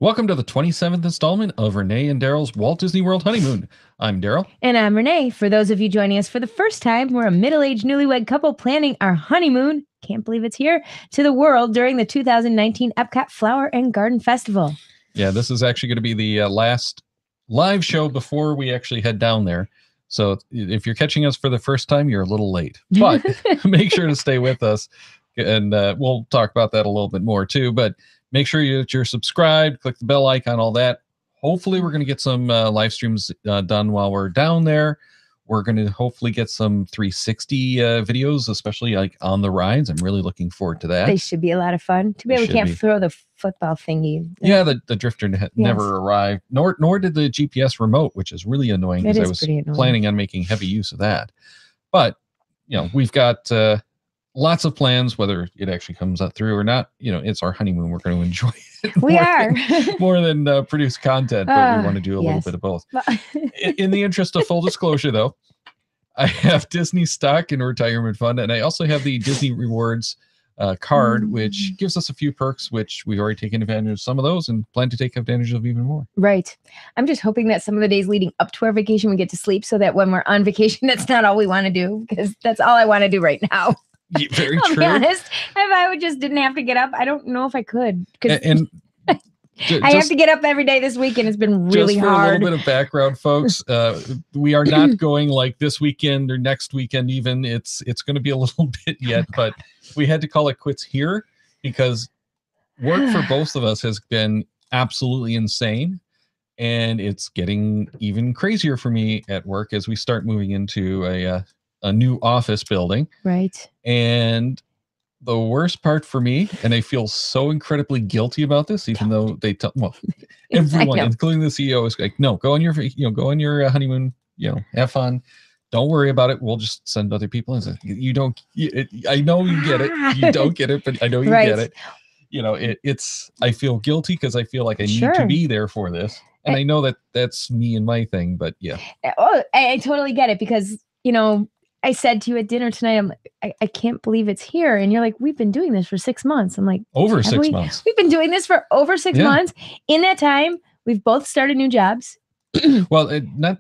Welcome to the 27th installment of Renee and Daryl's Walt Disney World Honeymoon. I'm Daryl. And I'm Renee. For those of you joining us for the first time, we're a middle-aged newlywed couple planning our honeymoon, can't believe it's here, to the world during the 2019 Epcot Flower and Garden Festival. Yeah, this is actually going to be the last live show before we actually head down there. So if you're catching us for the first time, you're a little late. But make sure to stay with us. And we'll talk about that a little bit more too. But make sure that you're subscribed, click the bell icon, all that. Hopefully, we're going to get some live streams done while we're down there. We're going to hopefully get some 360 videos, especially like on the rides. I'm really looking forward to that. They should be a lot of fun. Too bad we can't throw the football thingy. Yeah, the drifter never arrived, nor did the GPS remote, which is really annoying because I was planning on making heavy use of that. But, you know, we've got lots of plans, whether it actually comes out through or not. You know, it's our honeymoon. We're going to enjoy it. We are. More than produce content, but we want to do a little bit of both. In the interest of full disclosure, though, I have Disney stock and retirement fund, and I also have the Disney Rewards card, which gives us a few perks, which we've already taken advantage of some of those and plan to take advantage of even more. Right. I'm just hoping that some of the days leading up to our vacation, we get to sleep so that when we're on vacation, that's not all we want to do, because that's all I want to do right now. Yeah, very true. I'll be honest. If I just didn't have to get up, I don't know if I could. And I have to get up every day this week, and it's been really hard. A little bit of background, folks. We are not going like this weekend or next weekend even. It's going to be a little bit yet, but we had to call it quits here because work for both of us has been absolutely insane. And it's getting even crazier for me at work as we start moving into a new office building. Right. And the worst part for me, and I feel so incredibly guilty about this, even though they tell, well, everyone, including the CEO, is like, no, go on your honeymoon, have fun. Don't worry about it. We'll just send other people. And say, I know you get it. You don't get it, but I know you get it. You know, I feel guilty because I feel like I need to be there for this. And I know that that's me and my thing, but yeah. Oh, I totally get it because, I said to you at dinner tonight, I'm like, I can't believe it's here. And you're like, we've been doing this for 6 months. I'm like, over 6 months. We've been doing this for over 6 months. In that time, we've both started new jobs. Well, not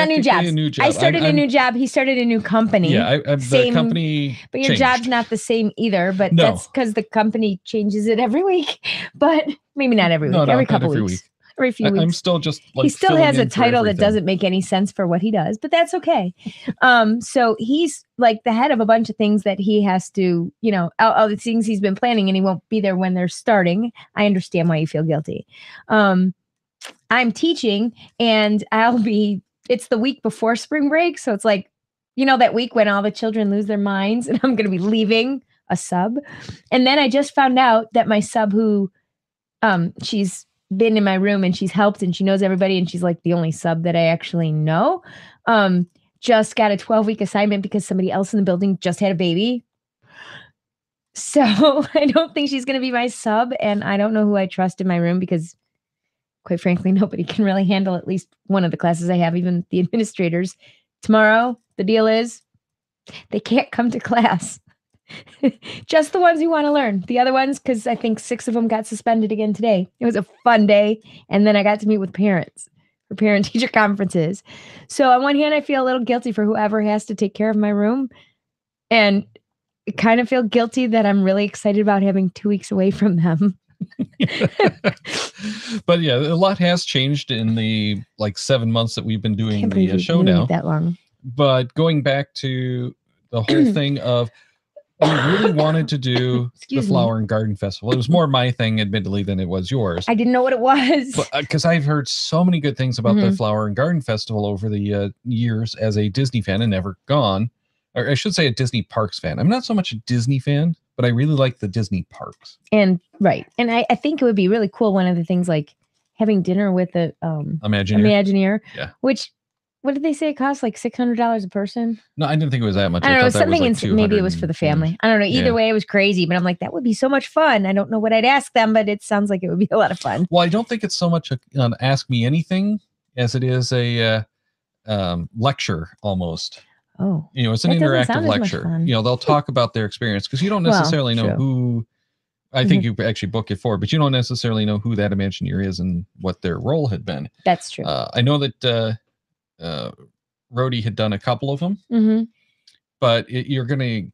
new jobs. I started a new job. He started a new company. Yeah, the company but your job's not the same either. But that's because the company changes it every week. But maybe not every week. Every couple weeks. Every few weeks. I'm still just like he still has a title that doesn't make any sense for what he does, but that's okay. So he's like the head of a bunch of things that he has to, all the things he's been planning, and he won't be there when they're starting. I understand why you feel guilty. I'm teaching, and it's the week before spring break. So it's like, that week when all the children lose their minds, and I'm going to be leaving a sub. And then I just found out that my sub who, she's been in my room and she's helped and she knows everybody and she's like the only sub that I actually know, just got a 12-week assignment because somebody else in the building just had a baby. So I don't think she's going to be my sub, and I don't know who I trust in my room because, quite frankly, nobody can really handle at least one of the classes I have, even the administrators. Tomorrow, the deal is they can't come to class. Just the ones who want to learn. The other ones, because I think 6 of them got suspended again today. It was a fun day. And then I got to meet with parents for parent-teacher conferences. So on one hand, I feel a little guilty for whoever has to take care of my room. And I kind of feel guilty that I'm really excited about having 2 weeks away from them. But yeah, a lot has changed in the 7 months that we've been doing the show now. That long. But going back to the whole thing of, we really wanted to do the Flower and Garden Festival. It was more my thing, admittedly, than it was yours. I didn't know what it was. Because I've heard so many good things about the Flower and Garden Festival over the years as a Disney fan and never gone. Or I should say a Disney Parks fan. I'm not so much a Disney fan, but I really like the Disney Parks. And right. And I think it would be really cool. One of the things like having dinner with a Imagineer. Yeah. Which... What did they say it cost? Like $600 a person? No, I didn't think it was that much. I don't know. Something maybe it was for the family. I don't know. Either way, it was crazy. But I'm like, that would be so much fun. I don't know what I'd ask them, but it sounds like it would be a lot of fun. Well, I don't think it's so much an ask me anything as it is a lecture almost. Oh, it's an interactive lecture. They'll talk about their experience because you don't necessarily know who I think you actually book it for, but you don't necessarily know who that Imagineer is and what their role had been. That's true. I know that Rhodey had done a couple of them, but you're going to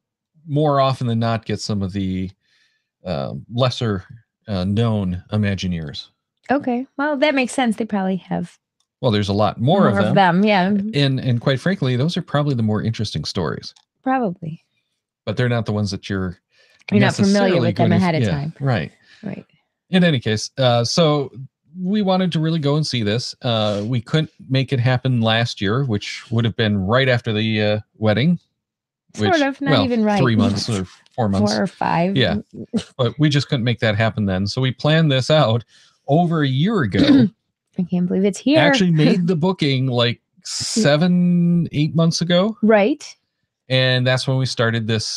more often than not get some of the lesser known Imagineers. Okay, well, that makes sense. They probably have. Well, there's a lot more of them. Yeah. And quite frankly, those are probably the more interesting stories. Probably. But they're not the ones that you're not familiar with them ahead of time. Right. Right. In any case, so we wanted to really go and see this. We couldn't make it happen last year, which would have been right after the wedding. Sort of, not even right. 3 months or 4 months. 4 or 5. Yeah. But we just couldn't make that happen then. So we planned this out over a year ago. I can't believe it's here. Actually made the booking like 7-8 months ago. Right. And that's when we started this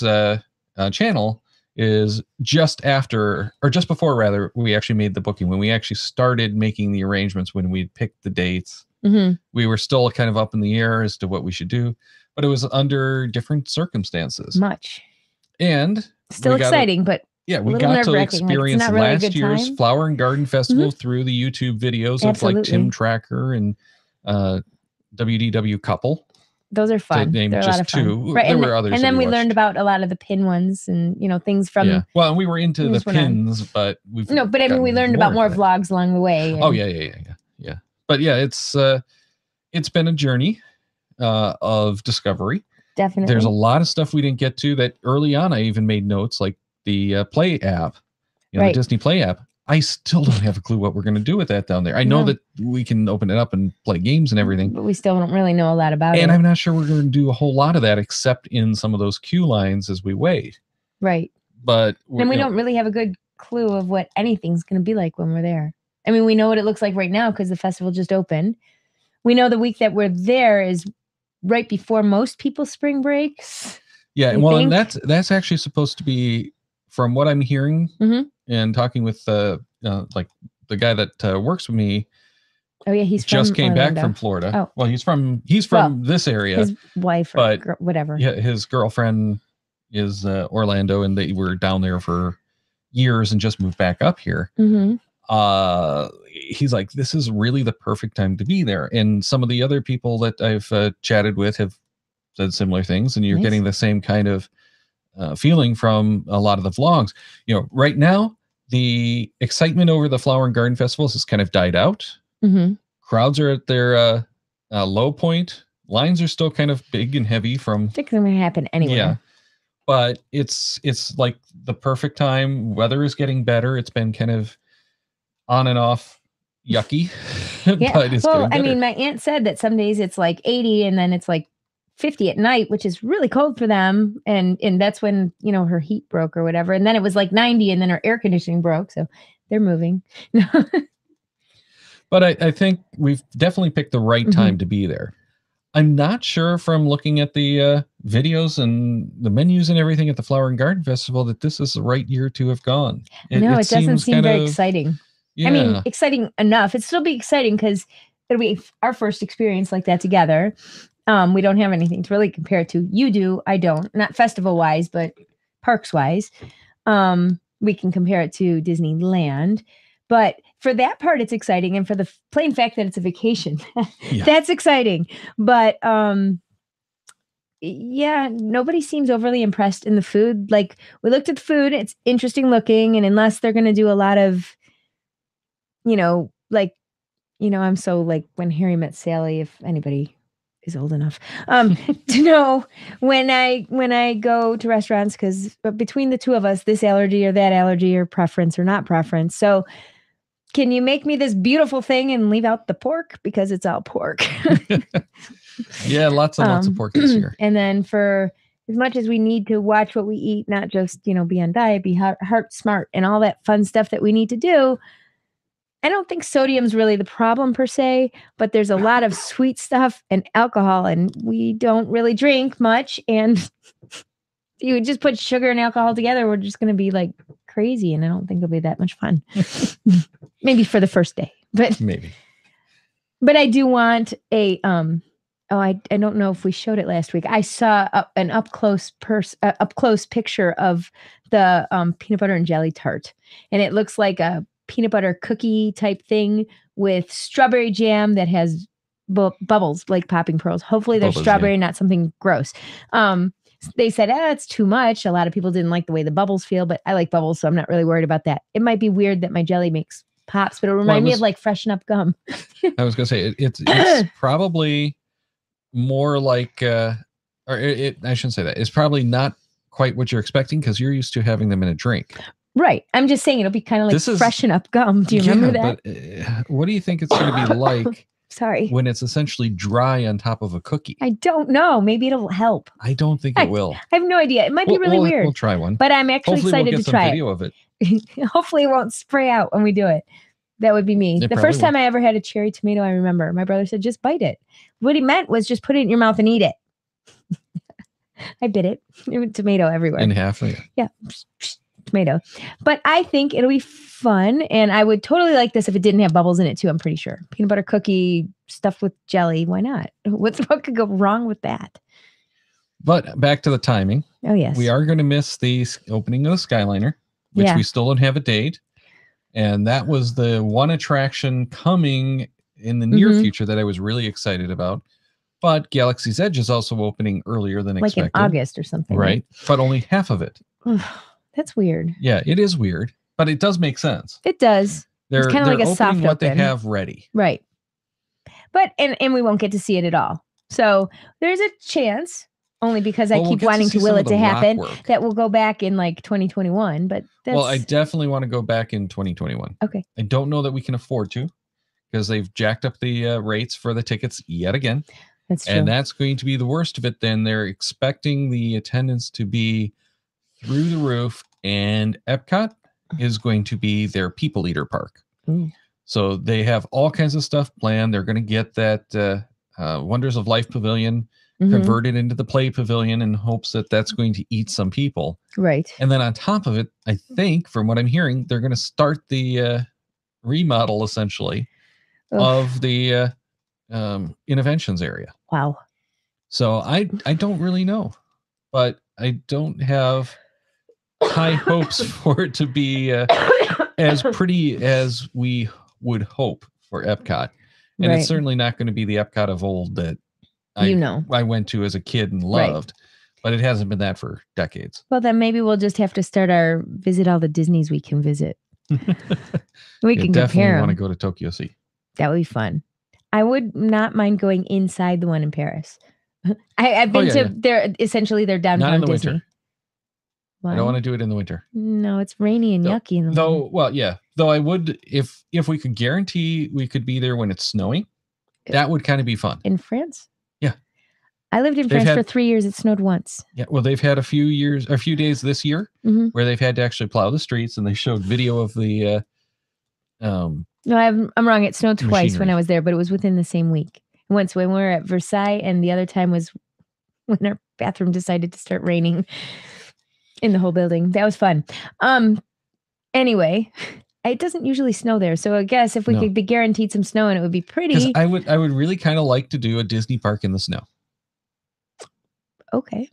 channel, is just after, or just before rather, we actually made the booking. When we actually started making the arrangements, when we picked the dates, we were still kind of up in the air as to what we should do, but it was under different circumstances. Much. And still exciting, but yeah, we got to experience really last year's Flower and Garden Festival through the YouTube videos of like Tim Tracker and WDW Couple. Those are fun. They're a lot of fun. 2. Right. There were others. And then we learned about a lot of the pin ones and, things from. Yeah. Well, we were into the pins, but we've. No, but I mean, we learned about more vlogs along the way. And, yeah. But yeah, it's been a journey of discovery. Definitely. There's a lot of stuff we didn't get to that early on. I even made notes, like the Play app, the Disney Play app. I still don't have a clue what we're going to do with that down there. I know that we can open it up and play games and everything, but we still don't really know a lot about it. And I'm not sure we're going to do a whole lot of that, except in some of those queue lines as we wait. Right. But and we don't really have a good clue of what anything's going to be like when we're there. I mean, we know what it looks like right now because the festival just opened. We know the week that we're there is right before most people's spring breaks. Yeah, well, and that's actually supposed to be, from what I'm hearing and talking with like the guy that works with me. Oh yeah, he's just came Orlando. back from Florida. Oh, well, he's from this area. His wife, or whatever. Yeah, his girlfriend is Orlando, and they were down there for years and just moved back up here. He's like, this is really the perfect time to be there. And some of the other people that I've chatted with have said similar things, and you're getting the same kind of feeling from a lot of the vlogs. Right now, the excitement over the Flower and Garden Festivals has kind of died out. Crowds are at their low point. Lines are still kind of big and heavy from. It's going to happen anywhere. Yeah, but it's like the perfect time. Weather is getting better. It's been kind of on and off yucky. Yeah. But it's I mean, my aunt said that some days it's like 80 and then it's like 50 at night, which is really cold for them. And that's when, her heat broke or whatever. And then it was like 90 and then her air conditioning broke. So they're moving. But I think we've definitely picked the right time to be there. I'm not sure from looking at the videos and the menus and everything at the Flower and Garden Festival that this is the right year to have gone. It doesn't seem very exciting. Yeah. I mean, exciting enough. It'll still be exciting because it'll be our first experience like that together. We don't have anything to really compare it to. You do, I don't. Not festival-wise, but parks-wise. We can compare it to Disneyland. But for that part, it's exciting. And for the plain fact that it's a vacation, that's exciting. But nobody seems overly impressed in the food. Like, we looked at the food. It's interesting looking. And unless they're going to do a lot of, I'm so like When Harry Met Sally, if anybody is old enough to know, when I go to restaurants, because between the two of us, this allergy or that allergy or preference or not preference. So can you make me this beautiful thing and leave out the pork? Because it's all pork. Yeah, lots and lots of pork this year. And then for as much as we need to watch what we eat, not just, be on diet, be heart smart and all that fun stuff that we need to do, I don't think sodium's really the problem per se, but there's a lot of sweet stuff and alcohol, and we don't really drink much. And you just put sugar and alcohol together, we're just going to be like crazy, and I don't think it'll be that much fun. Maybe for the first day, but maybe. But I do want a Oh, I don't know if we showed it last week. I saw an up close picture of the peanut butter and jelly tart, and it looks like a peanut butter cookie type thing with strawberry jam that has bubbles like popping pearls. Hopefully, they're strawberry, not something gross. They said, it's too much. A lot of people didn't like the way the bubbles feel, but I like bubbles, so I'm not really worried about that. It might be weird that my jelly makes pops, but it'll remind me of like Freshen Up gum. I was gonna say it's probably more like I shouldn't say that. It's probably not quite what you're expecting because you're used to having them in a drink. Right. I'm just saying it'll be kind of like Freshen Up gum. Do you remember that? But, what do you think it's going to be like? Sorry. When it's essentially dry on top of a cookie? I don't know. Maybe it'll help. I don't think it will. I have no idea. It might be really weird. We'll try one. But I'm actually excited to try video of it. Hopefully it won't spray out when we do it. That would be me. The first time I ever had a cherry tomato, I remember my brother said, just bite it. What he meant was just put it in your mouth and eat it. I bit it. There was tomato everywhere. In half. Yeah. Tomato. But I think it'll be fun. And I would totally like this if it didn't have bubbles in it too, I'm pretty sure. Peanut butter cookie stuffed with jelly. Why not? What could go wrong with that? But back to the timing. Oh, yes. We are going to miss the opening of the Skyliner, which we still don't have a date. And that was the one attraction coming in the near future that I was really excited about. But Galaxy's Edge is also opening earlier than expected. Like in August or something. Right. But only half of it. That's weird. Yeah, it is weird. But it does make sense. It does. It's kind of like a soft what they have ready. Right. But, and we won't get to see it at all. So there's a chance, only because I keep wanting to will it to happen, that we'll go back in like 2021. But that's... I definitely want to go back in 2021. Okay. I don't know that we can afford to because they've jacked up the rates for the tickets yet again. That's true. And that's going to be the worst of it. Then they're expecting the attendance to be through the roof, and Epcot is going to be their people eater park. So they have all kinds of stuff planned. They're going to get that Wonders of Life Pavilion converted into the Play Pavilion in hopes that that's going to eat some people. Right. And then on top of it, I think from what I'm hearing, they're going to start the remodel essentially of the Innoventions area. Wow. So I don't really know, but I don't have high hopes for it to be as pretty as we would hope for Epcot. And it's certainly not going to be the Epcot of old that I went to as a kid and loved, but it hasn't been that for decades. Well, then maybe we'll just have to start our visit all the Disneys we can visit. We can definitely want to go to Tokyo Sea. That would be fun. I would not mind going inside the one in Paris. I've been to their downtown not in the Disney. Winter. Why? I don't want to do it in the winter. No, it's rainy and yucky in the winter. Though I would, if we could guarantee we could be there when it's snowing, that would kind of be fun. In France? Yeah. I lived in France for 3 years. It snowed once. Yeah. Well, they've had a few days this year where they've had to actually plow the streets, and they showed video of the. No, I'm wrong. It snowed twice when I was there, but it was within the same week. Once when we were at Versailles, and the other time was when our bathroom decided to start raining in the whole building. That was fun. Anyway, it doesn't usually snow there, so I guess if we could be guaranteed some snow, and it would be pretty. I would really kind of like to do a Disney park in the snow. Okay.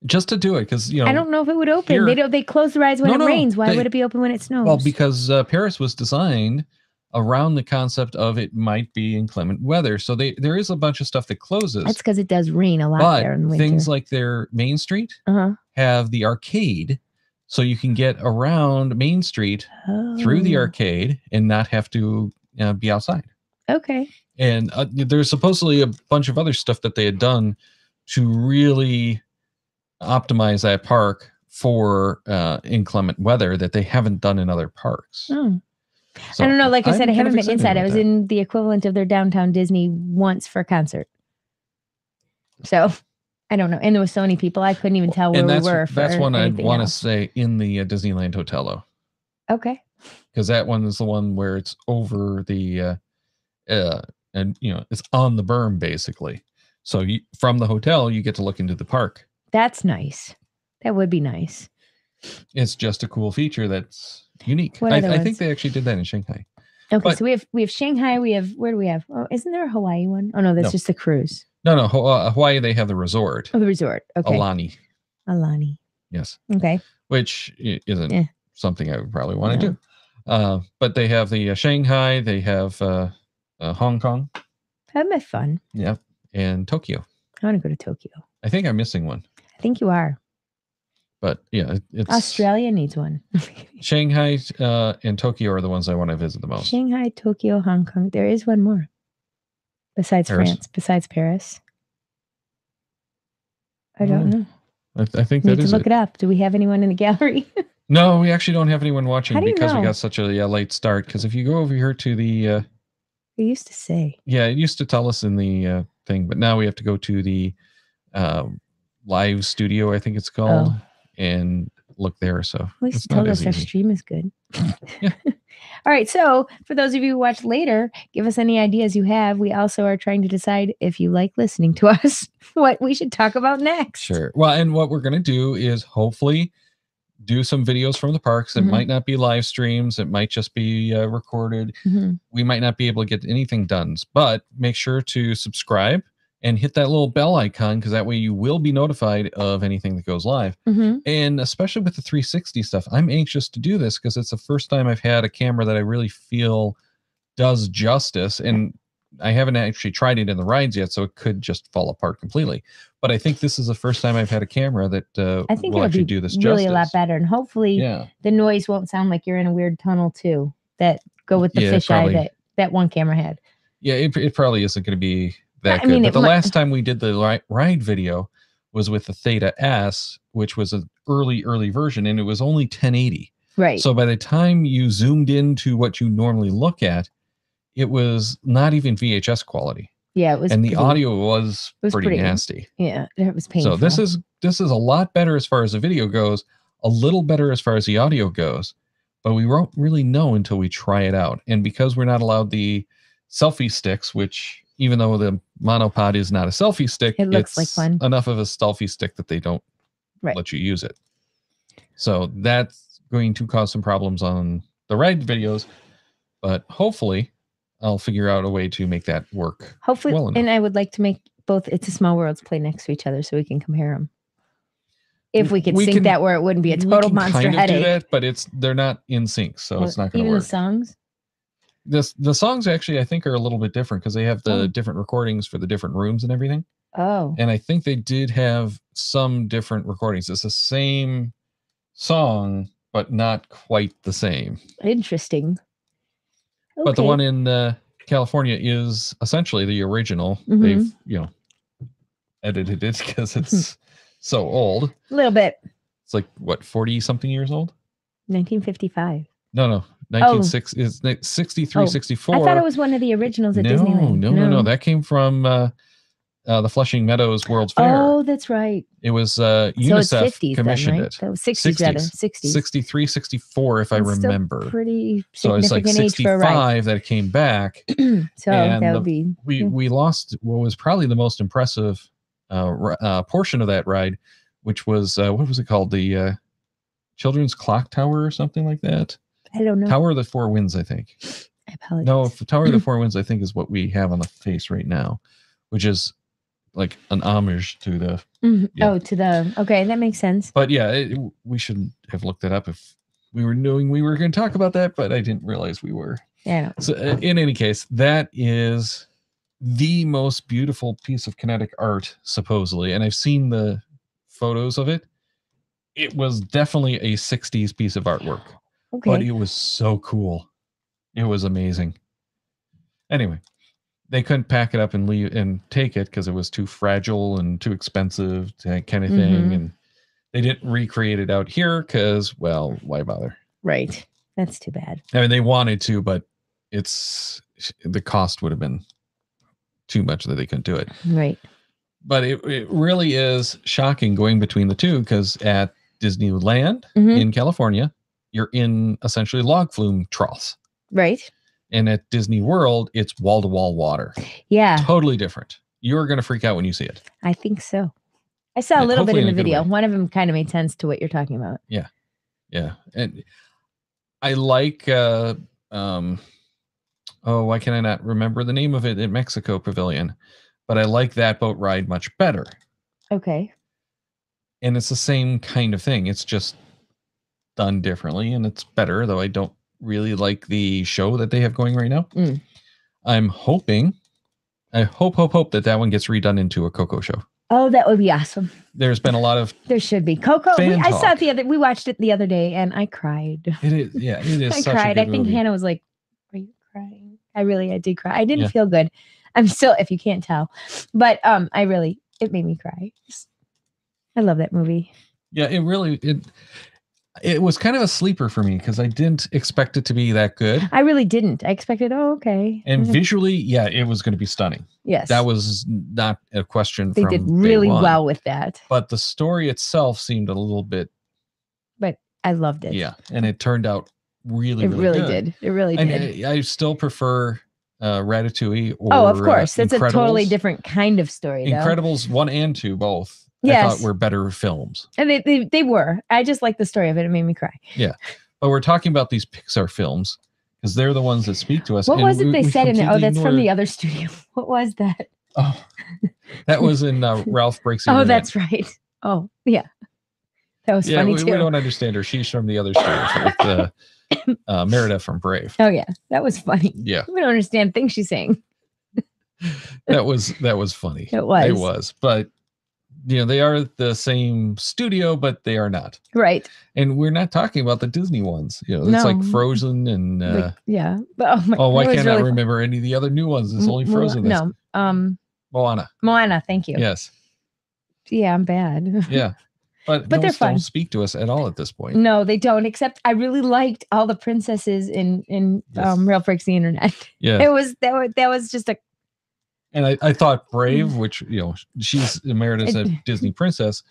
Just to do it, because I don't know if it would open. They close the rides when it rains. Why would it be open when it snows? Well, because Paris was designed around the concept of it might be inclement weather, so there is a bunch of stuff that closes. That's because it does rain a lot there in the winter. Things like their Main Street have the arcade, so you can get around Main Street through the arcade and not have to be outside. Okay. And there's supposedly a bunch of other stuff that they had done to really optimize that park for inclement weather that they haven't done in other parks. So I don't know. Like I said, I haven't been inside. I was in the equivalent of their downtown Disney once for a concert. So I don't know. And there was so many people, I couldn't even tell where we were. That's one I'd want to say in the Disneyland Hotel, though. Okay. Because that one is the one where it's over the, and it's on the berm basically. So from the hotel, you get to look into the park. That's nice. That would be nice. It's just a cool feature that's unique. I think they actually did that in Shanghai. Okay, so we have Shanghai. Where do we have? Oh, isn't there a Hawaii one? Oh no, that's just the cruise. No, Hawaii, they have the resort. Oh, the resort. Okay. Alani. Yes. Okay. Which isn't something I would probably want to do. But they have the Shanghai, they have Hong Kong. That'd be fun. Yeah. And Tokyo. I want to go to Tokyo. I think I'm missing one. I think you are. But yeah, it's Australia needs one. Shanghai and Tokyo are the ones I want to visit the most. Shanghai, Tokyo, Hong Kong. There is one more. Besides Paris? France, besides Paris. I don't know. I think Need to look it up. Do we have anyone in the gallery? No, we actually don't have anyone watching because know? we got such a late start. Because if you go over here to the... it used to say. Yeah, it used to tell us in the thing, but now we have to go to the live studio, I think it's called, and look there. So at least tell us our stream is good. Yeah. All right. So for those of you who watch later, give us any ideas you have. We also are trying to decide if you like listening to us, what we should talk about next. Sure. Well, and what we're going to do is hopefully do some videos from the parks. It might not be live streams. It might just be recorded. We might not be able to get anything done, but make sure to subscribe and hit that little bell icon, because that way you will be notified of anything that goes live. And especially with the 360 stuff, I'm anxious to do this because it's the first time I've had a camera that I really feel does justice. And I haven't actually tried it in the rides yet, so it could just fall apart completely. But I think this is the first time I've had a camera that I think will actually do this justice. Really a lot better. And hopefully the noise won't sound like you're in a weird tunnel too, that go with the fisheye that one camera had. Yeah, it probably isn't going to be that good. But the last time we did the ride video was with the Theta S, which was an early version, and it was only 1080. Right. So by the time you zoomed into what you normally look at, it was not even VHS quality. Yeah, it was. And the audio was pretty nasty. Yeah, it was painful. So this is a lot better as far as the video goes, a little better as far as the audio goes, but we won't really know until we try it out. And because we're not allowed the selfie sticks, which even though the monopod is not a selfie stick, it looks like fun. Enough of a selfie stick that they don't let you use it. So that's going to cause some problems on the ride videos, but hopefully I'll figure out a way to make that work. Hopefully, well enough. And I would like to make both It's a Small Worlds play next to each other so we can compare them. If we could sync that where it wouldn't be a total monster kind of headache. Do that, but they're not in sync, so it's not going to work. Even the songs? The songs actually, I think, are a little bit different because they have the different recordings for the different rooms and everything. Oh. And I think they did have some different recordings. It's the same song, but not quite the same. Interesting. Okay. But the one in California is essentially the original. They've, edited it because it's so old. A little bit. It's like, what, 40-something years old? 1955. No. 63, 64. I thought it was one of the originals at Disneyland. No. That came from the Flushing Meadows World's Fair. Oh, that's right. It was UNICEF commissioned then, right? it. That was 60s, rather. 60s. 63, 64, if I remember. Pretty so it's like 65 that it came back. So that would be... We lost what was probably the most impressive portion of that ride, which was, what was it called? The Children's Clock Tower or something like that? I don't know. Tower of the Four Winds, I think. I apologize. No, Tower of the Four Winds, I think, is what we have on the face right now, which is like an homage to the... Okay, that makes sense. But yeah, we should have looked that up if we were knowing we were going to talk about that, but I didn't realize we were. Yeah. So in any case, that is the most beautiful piece of kinetic art, supposedly, and I've seen the photos of it. It was definitely a 60s piece of artwork. Okay. But it was so cool. It was amazing. Anyway, they couldn't pack it up and leave and take it because it was too fragile and too expensive, that kind of thing. And they didn't recreate it out here because, well, why bother? Right. That's too bad. I mean, they wanted to, but the cost would have been too much that they couldn't do it. Right. But it really is shocking going between the two, because at Disneyland in California, you're in essentially log flume troughs. Right. And at Disney World, it's wall-to-wall water. Yeah. Totally different. You're going to freak out when you see it. I think so. I saw a little bit in the video. One of them kind of made sense to what you're talking about. Yeah. Yeah. And I like, why can I not remember the name of it at Mexico Pavilion? but I like that boat ride much better. Okay. And it's the same kind of thing. It's just done differently, and it's better, though I don't really like the show that they have going right now. I'm hoping, I hope that one gets redone into a Coco show. Oh, that would be awesome. There's been a lot of there should be Coco. I saw it we watched it the other day, and I cried. It is, yeah, it is. I cried. I think movie. Hannah was like, "Are you crying?" I did cry. I didn't feel good. I'm still, if you can't tell, but it made me cry. I love that movie. Yeah, it was kind of a sleeper for me because I didn't expect it to be that good. I really didn't. I expected, okay. And visually, yeah, it was going to be stunning. Yes. That was not a question. They did really well with that. But the story itself seemed a little bit. But I loved it. Yeah. And it turned out really good. It really did. I still prefer Ratatouille or of course. That's a totally different kind of story, though. Incredibles 1 and 2 both. Yes. I thought were better films. And they were. I just like the story of it. It made me cry. Yeah. But we're talking about these Pixar films because they're the ones that speak to us. What was it they said in there? Oh, that's from the other studio. What was that? Oh, that was in Ralph Breaks the Internet. That's right. Oh, yeah. That was funny too. We don't understand her. She's from the other studio with Merida from Brave. Oh, yeah. That was funny. Yeah. We don't understand things she's saying. That was funny. It was. It was. But they are the same studio, but they are not. Right. And we're not talking about the Disney ones. It's like Frozen and yeah. But why can't I remember any of the other new ones? It's only Frozen. No. Moana. Moana, thank you. Yes. Yeah, I'm bad. Yeah. But they're fun. Don't speak to us at all at this point. No, they don't, except I really liked all the princesses in Ralph Breaks the Internet. Yeah. That was just a. And I thought Brave, which, she's Merida's a Disney princess,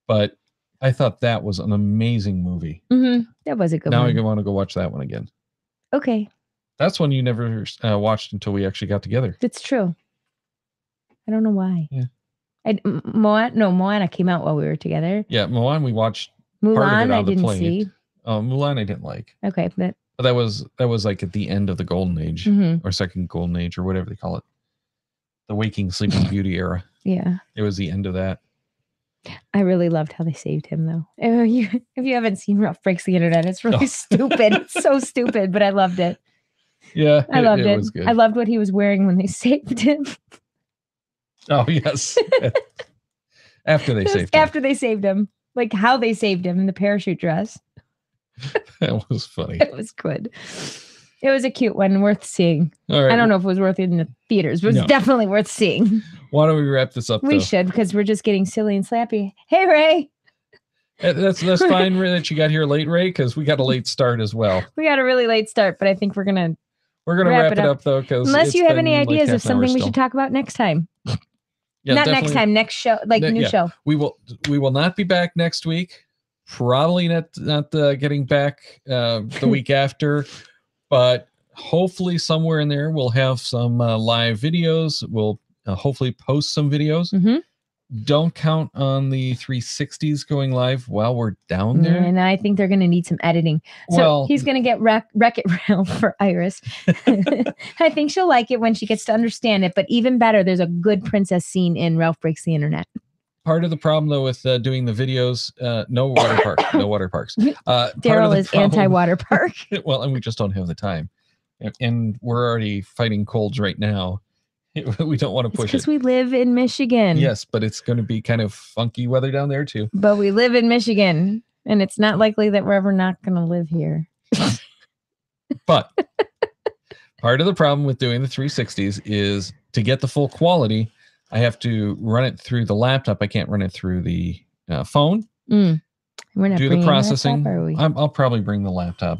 but I thought that was an amazing movie. Mm-hmm. That was a good one. Now I want to go watch that one again. Okay. That's one you never watched until we actually got together. That's true. I don't know why. Yeah. Moana came out while we were together. Yeah, Moana we watched. Mulan I didn't see. Oh, Mulan I didn't like. Okay. But that was like at the end of the Golden Age or Second Golden Age or whatever they call it. The Waking Sleeping Beauty era. Yeah. It was the end of that. I really loved how they saved him, though. If you haven't seen Ralph Breaks the Internet, it's really stupid. It's so stupid, but I loved it. Yeah. I loved it. Was good. I loved what he was wearing when they saved him. Oh, yes. After they saved him. Like how they saved him in the parachute dress. That was funny. It was good. It was a cute one, worth seeing. All right. I don't know if it was worth it in the theaters, but it's definitely worth seeing. Why don't we wrap this up? We should, because we're just getting silly and slappy. Hey, Ray. That's fine that you got here late, Ray, because we got a late start as well. We got a really late start, but I think we're gonna wrap it up though, because unless you have any ideas of something we should talk about next time. Yeah, not next time, next show, new show. We will not be back next week. Probably not getting back the week after. But hopefully somewhere in there, we'll have some live videos. We'll hopefully post some videos. Mm-hmm. Don't count on the 360s going live while we're down there. And I think they're going to need some editing. So he's going to get Wreck-It Ralph for Iris. I think she'll like it when she gets to understand it. But even better, there's a good princess scene in Ralph Breaks the Internet. Part of the problem, though, with doing the videos, no water parks. Daryl is anti-water park. Well, and we just don't have the time. And we're already fighting colds right now. We don't want to push it. Because we live in Michigan. Yes, but it's going to be kind of funky weather down there, too. But we live in Michigan, and it's not likely that we're ever not going to live here. But part of the problem with doing the 360s is to get the full quality, I have to run it through the laptop. I can't run it through the phone. We're not do the processing. Laptop, are we? I'll probably bring the laptop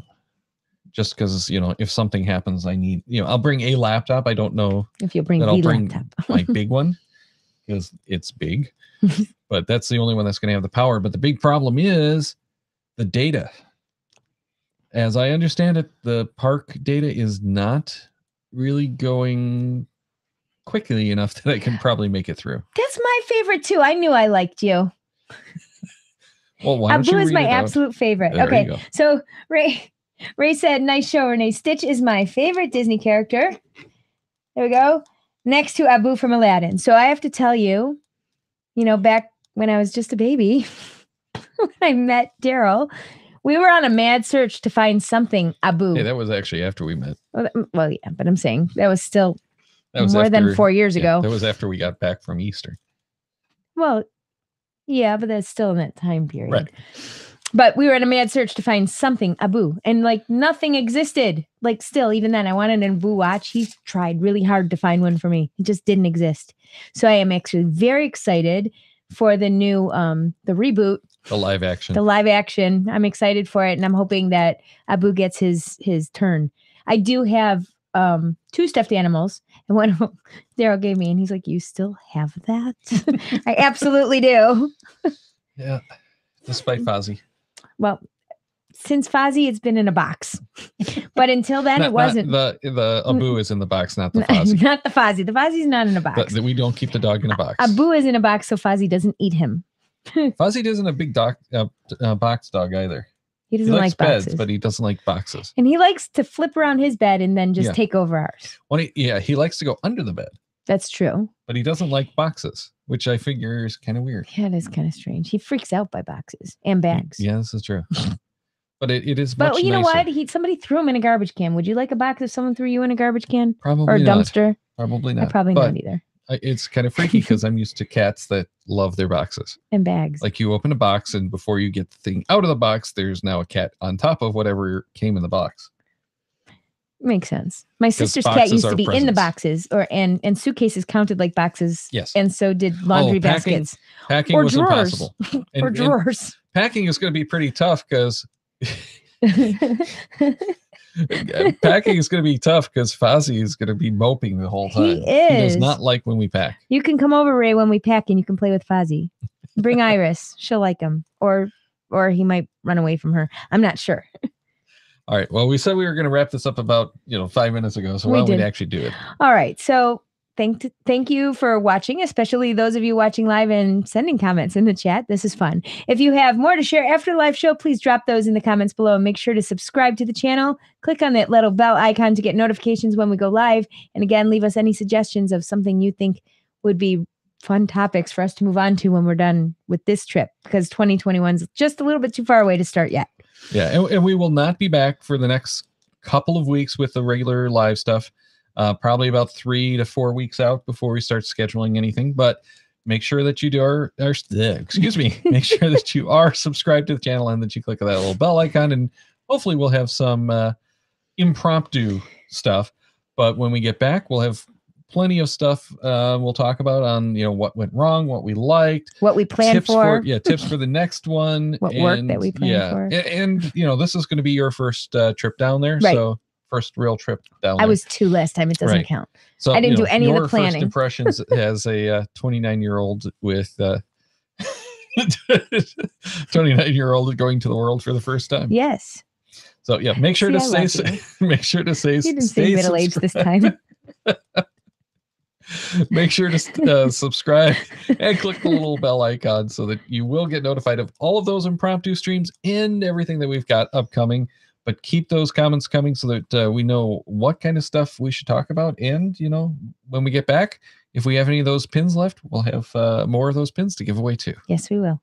just because, if something happens, I need, I'll bring a laptop. I don't know if you'll bring the laptop. My big one, because it's big, but that's the only one that's going to have the power. But the big problem is the data. As I understand it, the park data is not really going quickly enough that I can probably make it through. That's my favorite too. I knew I liked you. Well, why don't you read is my it out? absolute favorite. There okay, so Ray said, "Nice show, Renee. Stitch is my favorite Disney character." There we go. next to Abu from Aladdin. So I have to tell you, back when I was just a baby, when I met Daryl, we were on a mad search to find something Abu. Hey, that was actually after we met. Well, yeah, but I'm saying that was still more than 4 years ago. That was after we got back from Easter. Well, yeah, but that's still in that time period. Right. But we were in a mad search to find something Abu, and nothing existed. Still, even then, I wanted an Abu watch. He tried really hard to find one for me. It just didn't exist. So I am actually very excited for the new, the reboot. The live action. I'm excited for it, and I'm hoping that Abu gets his turn. I do have 2 stuffed animals, and one of them Daryl gave me, and he's like, "You still have that?" I absolutely do. Yeah, despite Fozzie. Well, since Fozzie, it's been in a box. But until then, it wasn't. The Abu is in the box, not the Fozzie. Not the Fozzie. The Fozzie's not in a box. We don't keep the dog in a box. Abu is in a box, so Fozzie doesn't eat him. Fozzie isn't a big box dog either. He doesn't like boxes. Beds, but he doesn't like boxes. And he likes to flip around his bed and then just take over ours. Well, he likes to go under the bed. That's true. But he doesn't like boxes, which I figure is kind of weird. Yeah, it is kind of strange. He freaks out by boxes and bags. Yeah, this is true. But it is much nicer. You know what? Somebody threw him in a garbage can. Would you like a box if someone threw you in a garbage can? Probably or a not. dumpster? Probably not. Probably not either. It's kind of freaky because I'm used to cats that love their boxes. And bags. You open a box, and before you get the thing out of the box, there's now a cat on top of whatever came in the box. Makes sense. My sister's cat used to be in the boxes, and suitcases counted like boxes. Yes. And so did laundry baskets. Packing was impossible. Or drawers. Packing is going to be pretty tough because packing is going to be tough because Fozzie is going to be moping the whole time. He is. He does not like when we pack. You can come over, Ray, when we pack, and you can play with Fozzie. Bring Iris. She'll like him. Or he might run away from her. I'm not sure. All right. Well, we said we were going to wrap this up about 5 minutes ago, so why don't we actually do it? All right. So thank you for watching, especially those of you watching live and sending comments in the chat. This is fun. If you have more to share after the live show, please drop those in the comments below, and make sure to subscribe to the channel. Click on that little bell icon to get notifications when we go live. And again, leave us any suggestions of something you think would be fun topics for us to move on to when we're done with this trip, because 2021 is just a little bit too far away to start yet. Yeah, and we will not be back for the next couple of weeks with the regular live stuff. Probably about 3 to 4 weeks out before we start scheduling anything. But make sure that you make sure that you are subscribed to the channel and that you click on that little bell icon. And hopefully we'll have some impromptu stuff. But when we get back, we'll have plenty of stuff we'll talk about on what went wrong, what we liked, what we planned for. Tips for the next one, what work that we planned for. And this is going to be your first trip down there, right. So first real trip down there. I was 2 last time. It doesn't count. So I didn't do any of the planning. First impressions as a 29-year-old with 29-year-old going to the world for the first time. Yes. So yeah, make sure to stay. Make sure to stay. You didn't say middle age this time. Make sure to subscribe and click the little bell icon so that you will get notified of all of those impromptu streams and everything that we've got upcoming. But keep those comments coming so that we know what kind of stuff we should talk about. And, when we get back, if we have any of those pins left, we'll have more of those pins to give away too. Yes, we will.